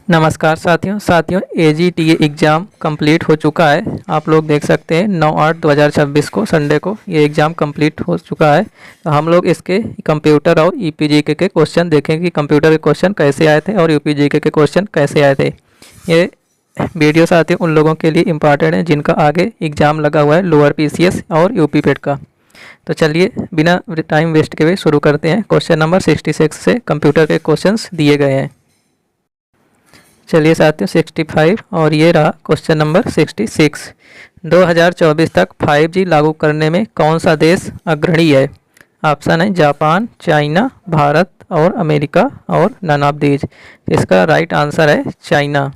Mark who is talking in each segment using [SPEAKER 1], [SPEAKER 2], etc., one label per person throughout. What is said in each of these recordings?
[SPEAKER 1] नमस्कार साथियों AGTA exam complete हो चुका है। आप लोग देख सकते हैं 9/8/2026 को संडे को ये एग्ज़ाम कंप्लीट हो चुका है। तो हम लोग इसके कंप्यूटर और UPGK के क्वेश्चन देखेंगे कि कंप्यूटर के क्वेश्चन कैसे आए थे और UPGK के क्वेश्चन कैसे आए थे। ये वीडियो साथियों उन लोगों के लिए इम्पॉर्टेंट है जिनका आगे एग्ज़ाम लगा हुआ है लोअर PCS और UP पेट का। तो चलिए बिना टाइम वेस्ट के हुए शुरू करते हैं। क्वेश्चन नंबर 66 से कंप्यूटर के क्वेश्चंस दिए गए हैं। चलिए साथियों 65 और ये रहा क्वेश्चन नंबर 66। 2024 तक 5G लागू करने में कौन सा देश अग्रणी है? ऑप्शन है जापान, चाइना, भारत और अमेरिका और नन ऑफ दीज। इसका राइट आंसर है चाइना।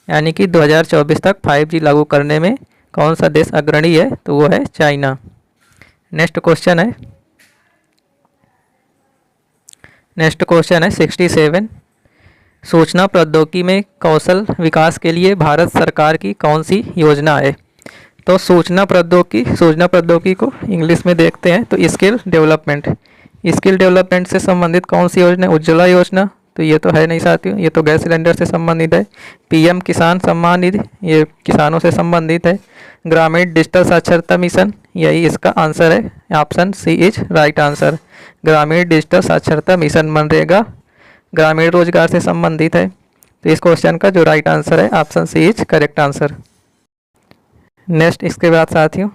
[SPEAKER 1] यानी कि 2024 तक 5G लागू करने में कौन सा देश अग्रणी है? तो वो है चाइना। नेक्स्ट क्वेश्चन है 67। सूचना प्रौद्योगिकी में कौशल विकास के लिए भारत सरकार की कौन सी योजना है? तो सूचना प्रौद्योगिकी को इंग्लिश में देखते हैं तो स्किल डेवलपमेंट से संबंधित कौन सी योजना है? उज्ज्वला योजना, तो ये तो है नहीं साथियों, ये तो गैस सिलेंडर से संबंधित है। PM किसान सम्मान निधि, ये किसानों से संबंधित है। ग्रामीण डिजिटल साक्षरता मिशन, यही इसका आंसर है। Option C is right answer. ग्रामीण डिजिटल साक्षरता मिशन मनरेगा ग्रामीण रोजगार से संबंधित है। तो इस क्वेश्चन का जो राइट आंसर है option C is correct answer. Next इसके बाद साथियों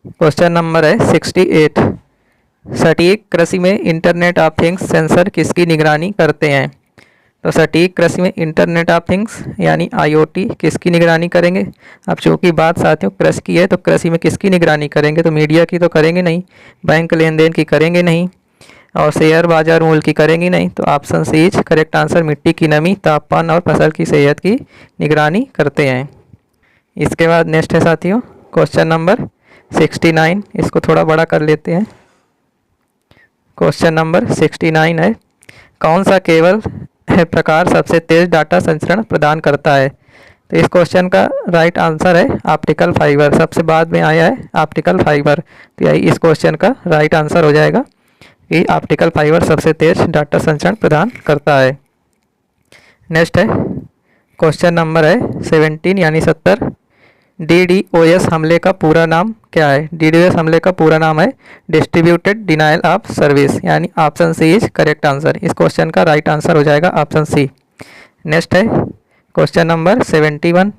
[SPEAKER 1] क्वेश्चन नंबर है 68। सटीक कृषि में इंटरनेट ऑफ थिंग्स सेंसर किसकी निगरानी करते हैं? तो सटीक कृषि में इंटरनेट ऑफ थिंग्स यानी IoT किसकी निगरानी करेंगे? अब चूँकि बात साथियों कृषि की है तो कृषि में किसकी निगरानी करेंगे? तो मीडिया की तो करेंगे नहीं, बैंक लेन देन की करेंगे नहीं और शेयर बाजार मूल्य की करेंगी नहीं। तो option C is correct answer. मिट्टी की नमी, तापमान और फसल की सेहत की निगरानी करते हैं। इसके बाद नेक्स्ट है साथियों क्वेश्चन नंबर 69। इसको थोड़ा बड़ा कर लेते हैं। क्वेश्चन नंबर 69 है, कौन सा केबल प्रकार सबसे तेज डाटा संचरण प्रदान करता है? तो इस क्वेश्चन का राइट आंसर है ऑप्टिकल फाइबर। सबसे बाद में आया है ऑप्टिकल फाइबर, तो यही इस क्वेश्चन का राइट आंसर हो जाएगा कि ऑप्टिकल फाइबर सबसे तेज डाटा संचरण प्रदान करता है। नेक्स्ट है क्वेश्चन नंबर है 17 यानी 70। DDoS हमले का पूरा नाम क्या है? DDoS हमले का पूरा नाम है डिस्ट्रीब्यूटेड डिनायल ऑफ सर्विस, यानी option C is correct answer. इस क्वेश्चन का राइट आंसर हो जाएगा ऑप्शन C। नेक्स्ट है क्वेश्चन नंबर 71।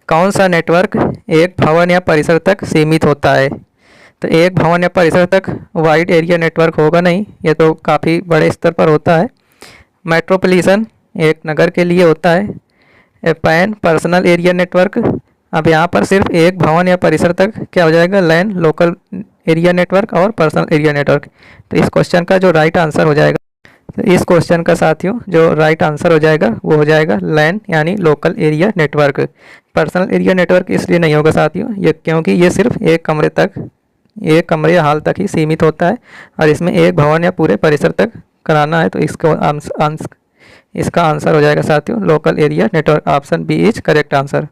[SPEAKER 1] कौन सा नेटवर्क एक भवन या परिसर तक सीमित होता है? तो एक भवन या परिसर तक वाइड एरिया नेटवर्क होगा नहीं, ये तो काफ़ी बड़े स्तर पर होता है। मेट्रोपॉलिटन एक नगर के लिए होता है। पैन पर्सनल एरिया नेटवर्क, अब यहाँ पर सिर्फ एक भवन या परिसर तक क्या हो जाएगा? लैन लोकल एरिया नेटवर्क और पर्सनल एरिया नेटवर्क। तो इस क्वेश्चन का जो राइट आंसर हो जाएगा, तो इस क्वेश्चन का साथियों जो राइट आंसर हो जाएगा वो हो जाएगा लैन यानी local area network. Personal area network इसलिए नहीं होगा साथियों ये क्योंकि ये सिर्फ एक कमरे या हाल तक ही सीमित होता है और इसमें एक भवन या पूरे परिसर तक कराना है। तो इसका आंसर हो जाएगा साथियों local area network. Option B is correct answer.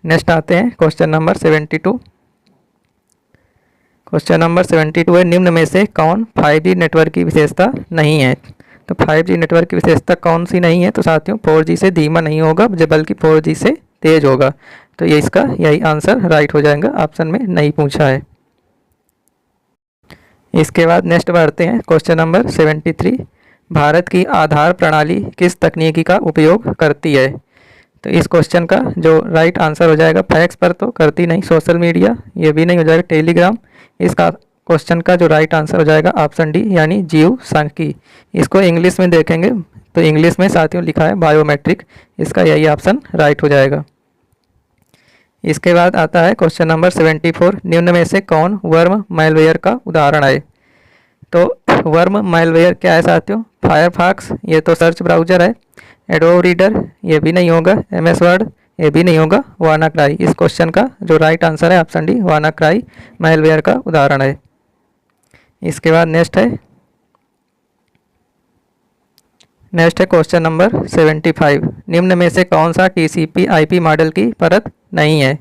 [SPEAKER 1] Next आते हैं क्वेश्चन नंबर 72। क्वेश्चन नंबर 72 है, निम्न में से कौन 5G नेटवर्क की विशेषता नहीं है? तो 5G नेटवर्क की विशेषता कौन सी नहीं है? तो साथियों 4G से धीमा नहीं होगा बल्कि 4G से तेज होगा। तो ये इसका यही आंसर राइट हो जाएगा, ऑप्शन में नहीं पूछा है। इसके बाद नेक्स्ट बढ़ते हैं क्वेश्चन नंबर 73। भारत की आधार प्रणाली किस तकनीकी का उपयोग करती है? तो इस क्वेश्चन का जो राइट आंसर हो जाएगा फैक्स पर तो करती नहीं, सोशल मीडिया ये भी नहीं हो जाएगा, टेलीग्राम। इसका क्वेश्चन का जो राइट आंसर हो जाएगा ऑप्शन D यानी जीव सांख्यिकी। इसको इंग्लिश में देखेंगे तो इंग्लिश में साथियों लिखा है बायोमेट्रिक, इसका यही ऑप्शन राइट हो जाएगा। इसके बाद आता है क्वेश्चन नंबर 74। निम्न में से कौन वर्म मैलवेयर का उदाहरण है? तो वर्म मैलवेयर क्या है साथियों? फायरफॉक्स, ये तो सर्च ब्राउज़र है। एडोब रीडर, ये भी नहीं होगा। MS वर्ड, ये भी नहीं होगा। वानाक्राई, इस क्वेश्चन का जो राइट आंसर है ऑप्शन D वानाक्राई मैलवेयर का उदाहरण है। इसके बाद नेक्स्ट है क्वेश्चन नंबर 75। निम्न में से कौन सा TCP/IP मॉडल की परत नहीं है?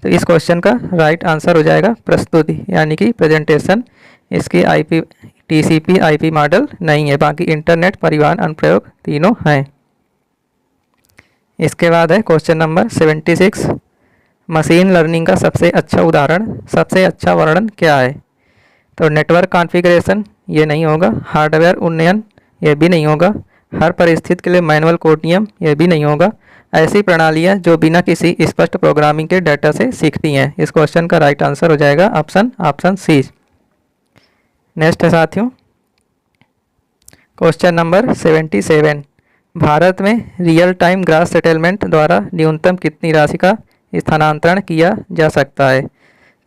[SPEAKER 1] तो इस क्वेश्चन का राइट आंसर हो जाएगा प्रस्तुति यानी कि प्रेजेंटेशन। इसकी IP टीसीपी आईपी मॉडल नहीं है, बाकी इंटरनेट, परिवहन, अनुप्रयोग तीनों हैं। इसके बाद है क्वेश्चन नंबर 76, मशीन लर्निंग का सबसे अच्छा उदाहरण, सबसे अच्छा वर्णन क्या है? तो नेटवर्क कॉन्फ़िगरेशन ये नहीं होगा, हार्डवेयर उन्नयन ये भी नहीं होगा, हर परिस्थिति के लिए मैनुअल कोड नियम ये भी नहीं होगा, ऐसी प्रणालियाँ जो बिना किसी स्पष्ट प्रोग्रामिंग के डाटा से सीखती हैं। इस क्वेश्चन का राइट आंसर हो जाएगा ऑप्शन सी। नेक्स्ट है साथियों क्वेश्चन नंबर 77, भारत में रियल टाइम ग्रॉस सेटलमेंट द्वारा न्यूनतम कितनी राशि का स्थानांतरण किया जा सकता है?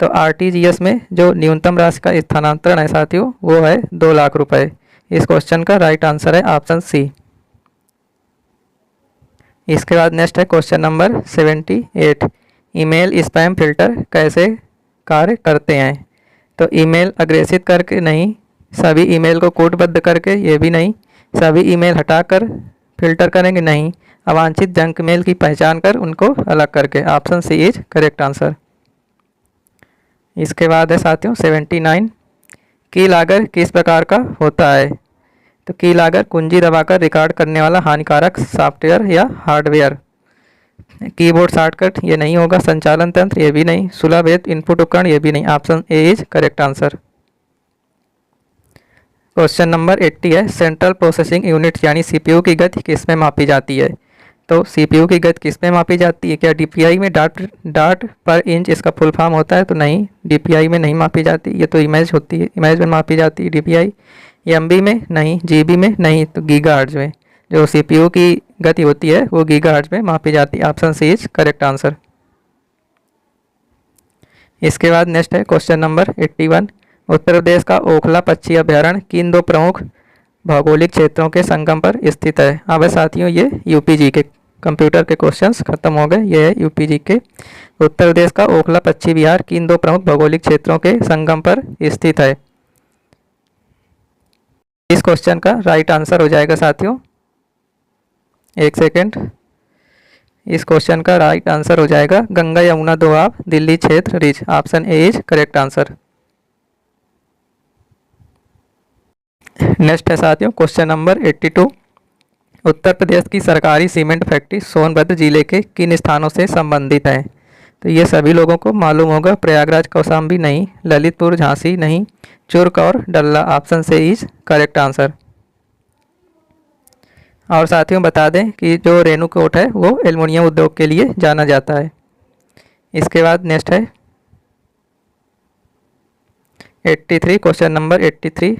[SPEAKER 1] तो आरटीजीएस में जो न्यूनतम राशि का स्थानांतरण है साथियों वो है 2 लाख रुपए। इस क्वेश्चन का राइट आंसर है ऑप्शन सी। इसके बाद नेक्स्ट है question number 78, email spam filter कैसे कार्य करते हैं? तो ईमेल अग्रेसित करके नहीं, सभी ईमेल को कोडबद्ध करके ये भी नहीं, सभी ईमेल हटाकर फिल्टर करेंगे नहीं, अवांछित जंक मेल की पहचान कर उनको अलग करके। Option C is correct answer. इसके बाद है साथियों 79, की लागर किस प्रकार का होता है? तो की लागर कुंजी दबाकर रिकॉर्ड करने वाला हानिकारक सॉफ्टवेयर या हार्डवेयर। कीबोर्ड शॉर्टकट ये नहीं होगा, संचालन तंत्र ये भी नहीं, सुलभ हेतु इनपुट उपकरण ये भी नहीं। Option A is correct answer. Question number 80 है, सेंट्रल प्रोसेसिंग यूनिट यानी सीपीयू की गति किस में मापी जाती है? तो सीपीयू की गति किस में मापी जाती है? क्या डीपीआई में, डाट पर इंच इसका फुल फॉर्म होता है? तो नहीं, डीपीआई में नहीं मापी जाती, ये तो इमेज होती है, इमेज में मापी जाती है डीपीआई। एमबी में नहीं, जीबी में नहीं, तो गीगाहर्ट्ज में जो सीपीयू की गति होती है वो गीगाहर्ट्ज में मापी जाती है। Option C is correct answer. इसके बाद नेक्स्ट है क्वेश्चन नंबर 81, उत्तर प्रदेश का ओखला पक्षी अभ्यारण्य किन 2 प्रमुख भौगोलिक क्षेत्रों के संगम पर स्थित है? अब साथियों ये यूपीजी के कंप्यूटर के क्वेश्चंस खत्म हो गए, ये है यूपीजी के। उत्तर प्रदेश का ओखला पक्षी विहार किन 2 प्रमुख भौगोलिक क्षेत्रों के संगम पर स्थित है? इस क्वेश्चन का राइट आंसर हो जाएगा साथियों, एक सेकेंड, इस क्वेश्चन का राइट आंसर हो जाएगा गंगा यमुना दोआब दिल्ली क्षेत्र ridge. Option A is correct answer. Next है साथियों क्वेश्चन नंबर 82, उत्तर प्रदेश की सरकारी सीमेंट फैक्ट्री सोनभद्र जिले के किन स्थानों से संबंधित है? तो ये सभी लोगों को मालूम होगा, प्रयागराज कौशाम्बी नहीं, ललितपुर झांसी नहीं, चुर्क और डल्ला। ऑप्शन से इज करेक्ट आंसर। और साथियों बता दें कि जो रेणुकूट है वो एल्युमिनियम उद्योग के लिए जाना जाता है। इसके बाद नेक्स्ट है 83, क्वेश्चन नंबर 83,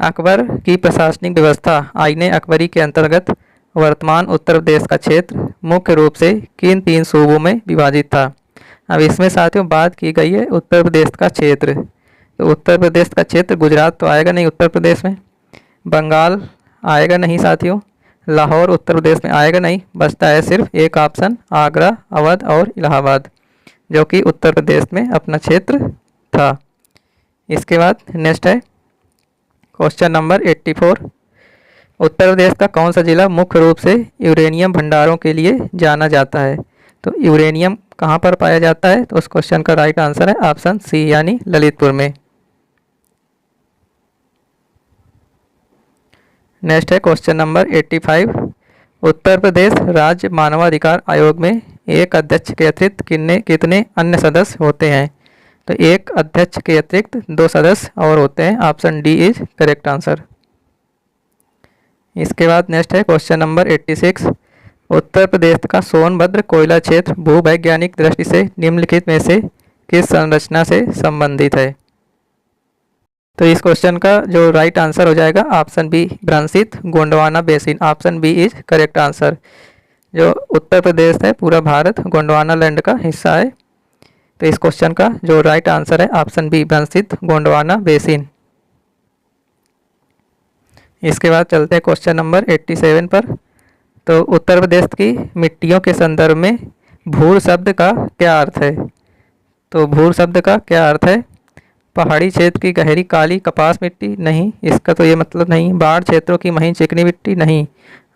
[SPEAKER 1] अकबर की प्रशासनिक व्यवस्था आईने अकबरी के अंतर्गत वर्तमान उत्तर प्रदेश का क्षेत्र मुख्य रूप से किन 3 सूबों में विभाजित था? अब इसमें साथियों बात की गई है उत्तर प्रदेश का क्षेत्र, तो उत्तर प्रदेश का क्षेत्र गुजरात तो आएगा नहीं उत्तर प्रदेश में, बंगाल आएगा नहीं साथियों, लाहौर उत्तर प्रदेश में आएगा नहीं, बचता है सिर्फ एक ऑप्शन आगरा, अवध और इलाहाबाद जो कि उत्तर प्रदेश में अपना क्षेत्र था। इसके बाद नेक्स्ट है क्वेश्चन नंबर 84, उत्तर प्रदेश का कौन सा जिला मुख्य रूप से यूरेनियम भंडारों के लिए जाना जाता है? तो यूरेनियम कहाँ पर पाया जाता है? तो उस क्वेश्चन का राइट आंसर है ऑप्शन सी यानी ललितपुर में। नेक्स्ट है क्वेश्चन नंबर 85, उत्तर प्रदेश राज्य मानवाधिकार आयोग में एक अध्यक्ष के अतिरिक्त कितने अन्य सदस्य होते हैं? तो एक अध्यक्ष के अतिरिक्त 2 सदस्य और होते हैं। Option D is correct answer. इसके बाद नेक्स्ट है क्वेश्चन नंबर 86, उत्तर प्रदेश का सोनभद्र कोयला क्षेत्र भूवैज्ञानिक दृष्टि से निम्नलिखित में से किस संरचना से संबंधित है? तो इस क्वेश्चन का जो राइट आंसर हो जाएगा ऑप्शन बी भ्रंशित Gondwana basin. Option B is correct answer. जो उत्तर प्रदेश है पूरा भारत गोंडवाना लैंड का हिस्सा है, तो इस क्वेश्चन का जो राइट आंसर है ऑप्शन बी भ्रंशित गोंडवाना बेसिन। इसके बाद चलते हैं क्वेश्चन नंबर 87 पर। तो उत्तर प्रदेश की मिट्टियों के संदर्भ में भूर शब्द का क्या अर्थ है? तो भूर शब्द का क्या अर्थ है? पहाड़ी क्षेत्र की गहरी काली कपास मिट्टी नहीं, इसका तो ये मतलब नहीं। बाढ़ क्षेत्रों की महीन चिकनी मिट्टी नहीं।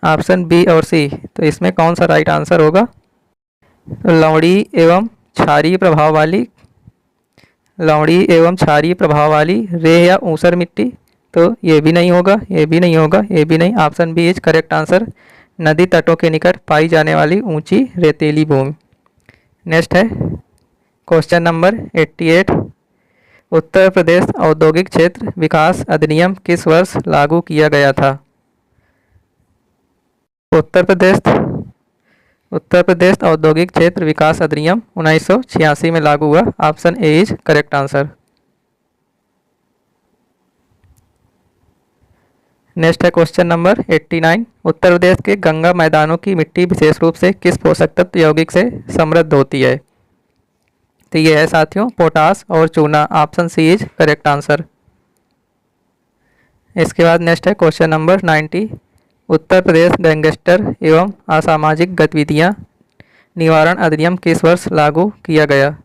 [SPEAKER 1] ऑप्शन बी और सी, तो इसमें कौन सा राइट आंसर होगा? तो लवणी एवं क्षारीय प्रभाव वाली रेह या ऊसर मिट्टी, तो ये भी नहीं होगा, ये भी नहीं होगा, ये भी नहीं। Option B is correct answer. नदी तटों के निकट पाई जाने वाली ऊंची रेतीली भूमि। नेक्स्ट है क्वेश्चन नंबर 88। उत्तर प्रदेश औद्योगिक क्षेत्र विकास अधिनियम किस वर्ष लागू किया गया था? उत्तर प्रदेश औद्योगिक क्षेत्र विकास अधिनियम 1986 में लागू हुआ। Option A is correct answer. Next है क्वेश्चन नंबर 89। उत्तर प्रदेश के गंगा मैदानों की मिट्टी विशेष रूप से किस पोषक तत्व यौगिक से समृद्ध होती है? तो ये है साथियों पोटास और चूना। Option C is correct answer. इसके बाद नेक्स्ट है question number 90। Uttar Pradesh gangster एवं असामाजिक गतिविधियां निवारण अधिनियम किस वर्ष लागू किया गया?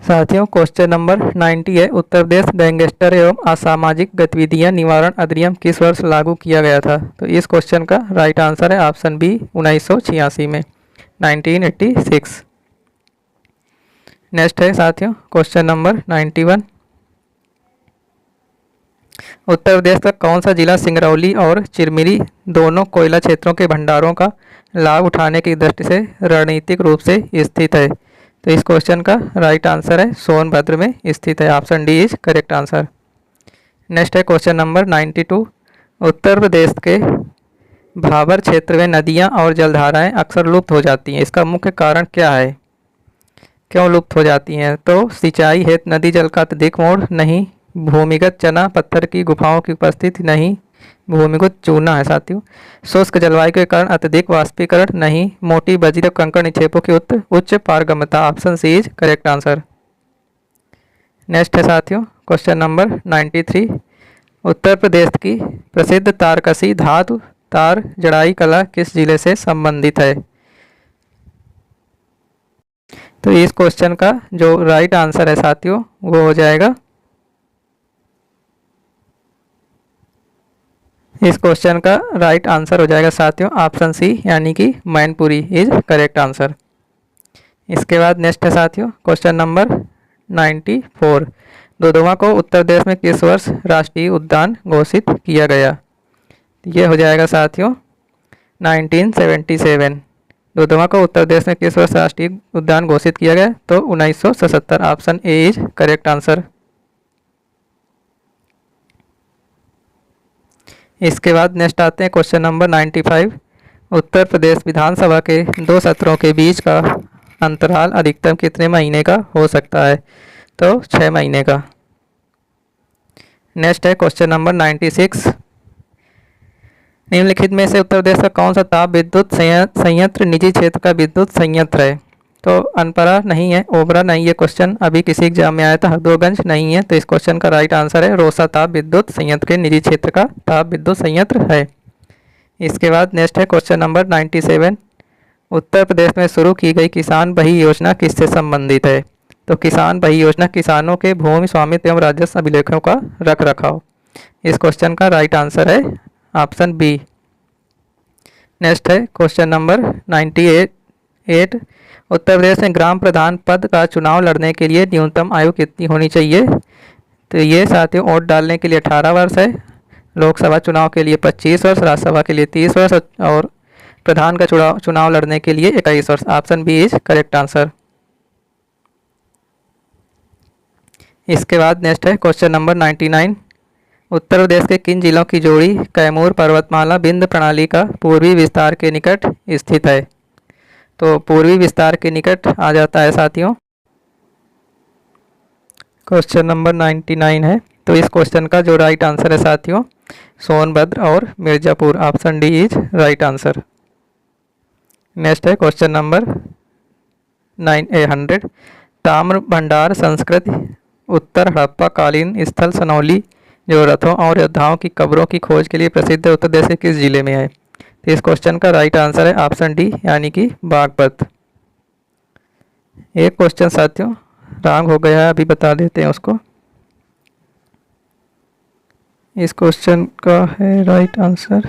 [SPEAKER 1] साथियों क्वेश्चन नंबर 90 है। उत्तर प्रदेश गैंगस्टर एवं असामाजिक गतिविधियां निवारण अधिनियम किस वर्ष लागू किया गया था? तो इस क्वेश्चन का राइट आंसर है ऑप्शन बी 1986 में, 1986। नेक्स्ट है साथियों क्वेश्चन नंबर 91। उत्तर प्रदेश का कौन सा जिला सिंगरौली और चिरमिरी दोनों कोयला क्षेत्रों के भंडारों का लाभ उठाने की दृष्टि से रणनीतिक रूप से स्थित है? तो इस क्वेश्चन का राइट आंसर है सोनभद्र में स्थित है। Option D is correct answer. Next है क्वेश्चन नंबर 92। उत्तर प्रदेश के भाबर क्षेत्र में नदियां और जलधाराएं अक्सर लुप्त हो जाती हैं, इसका मुख्य कारण क्या है? क्यों लुप्त हो जाती हैं? तो सिंचाई हेतु नदी जल का अत्यधिक मोड़ नहीं, भूमिगत चना पत्थर की गुफाओं की उपस्थिति नहीं, भूमिगत चूना है साथियों, शुष्क जलवायु के कारण अत्यधिक वाष्पीकरण नहीं, मोटी बजरी और कंकड़ निक्षेपों की उच्च पारगम्यता। Option C is correct answer. Next है साथियों क्वेश्चन नंबर 93। उत्तर प्रदेश की प्रसिद्ध तारकसी धातु तार जड़ाई कला किस जिले से संबंधित है? तो इस क्वेश्चन का जो राइट आंसर है साथियों वो हो जाएगा, इस क्वेश्चन का राइट आंसर हो जाएगा साथियों ऑप्शन सी यानी कि मैनपुरी इज करेक्ट आंसर। इसके बाद नेक्स्ट है साथियों क्वेश्चन नंबर 94। दुधवा को उत्तर प्रदेश में किस वर्ष राष्ट्रीय उद्यान घोषित किया गया? ये हो जाएगा साथियों 1977। दुधवा को उत्तर प्रदेश में किस वर्ष राष्ट्रीय उद्यान घोषित किया गया? तो 1977। Option A is correct answer. इसके बाद नेक्स्ट आते हैं क्वेश्चन नंबर 95। उत्तर प्रदेश विधानसभा के 2 सत्रों के बीच का अंतराल अधिकतम कितने महीने का हो सकता है? तो 6 महीने का। नेक्स्ट है क्वेश्चन नंबर 96। निम्नलिखित में से उत्तर प्रदेश का कौन सा ताप विद्युत संयंत्र निजी क्षेत्र का विद्युत संयंत्र है? तो अनपरा नहीं है, ओबरा नहीं, ये क्वेश्चन अभी किसी एग्जाम में आया था। हरदोगंज नहीं है, तो इस क्वेश्चन का राइट आंसर है रोसा ताप विद्युत संयंत्र के निजी क्षेत्र का ताप विद्युत संयंत्र है। इसके बाद नेक्स्ट है क्वेश्चन नंबर 97। उत्तर प्रदेश में शुरू की गई किसान बही योजना किससे संबंधित है? तो किसान बही योजना किसानों के भूमि स्वामित्व एवं राजस्व अभिलेखों का रख रखाव। इस क्वेश्चन का राइट आंसर है ऑप्शन बी। नेक्स्ट है क्वेश्चन नंबर 98। उत्तर प्रदेश में ग्राम प्रधान पद का चुनाव लड़ने के लिए न्यूनतम आयु कितनी होनी चाहिए? तो ये साथियों वोट डालने के लिए 18 वर्ष है, लोकसभा चुनाव के लिए 25 वर्ष, राज्यसभा के लिए 30 वर्ष और प्रधान का चुनाव लड़ने के लिए 21 वर्ष। Option B is correct answer. इसके बाद नेक्स्ट है क्वेश्चन नंबर 99। उत्तर प्रदेश के किन जिलों की जोड़ी कैमूर पर्वतमाला विंध्य प्रणाली का पूर्वी विस्तार के निकट स्थित है? तो पूर्वी विस्तार के निकट आ जाता है साथियों क्वेश्चन नंबर 99 है। तो इस क्वेश्चन का जो राइट आंसर है साथियों सोनभद्र और Mirzapur. Option D is right answer. Next है क्वेश्चन नंबर 100। ताम्र भंडार संस्कृति उत्तर हड़प्पा कालीन स्थल सनौली जो रथों और योद्धाओं की कब्रों की खोज के लिए प्रसिद्ध है उत्तर प्रदेश के किस जिले में है? तो इस क्वेश्चन का राइट आंसर है ऑप्शन डी यानी कि बागपत। एक क्वेश्चन साथियों रॉन्ग हो गया है, अभी बता देते हैं उसको। इस क्वेश्चन का है राइट आंसर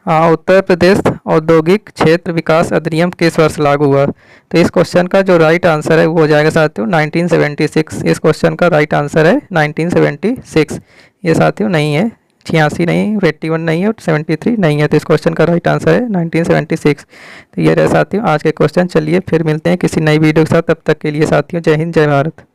[SPEAKER 1] हाँ, उत्तर प्रदेश औद्योगिक क्षेत्र विकास अधिनियम किस वर्ष लागू हुआ? तो इस क्वेश्चन का जो राइट आंसर है वो हो जाएगा साथियों 1976। इस क्वेश्चन का राइट आंसर है 1976। ये साथियों नहीं है, 86 नहीं, 81 नहीं है और 73 नहीं है। तो इस क्वेश्चन का राइट आंसर है 1976। तो ये रहे साथियों आज के क्वेश्चन। चलिए फिर मिलते हैं किसी नई वीडियो के साथ, तब तक के लिए साथियों जय हिंद जय भारत।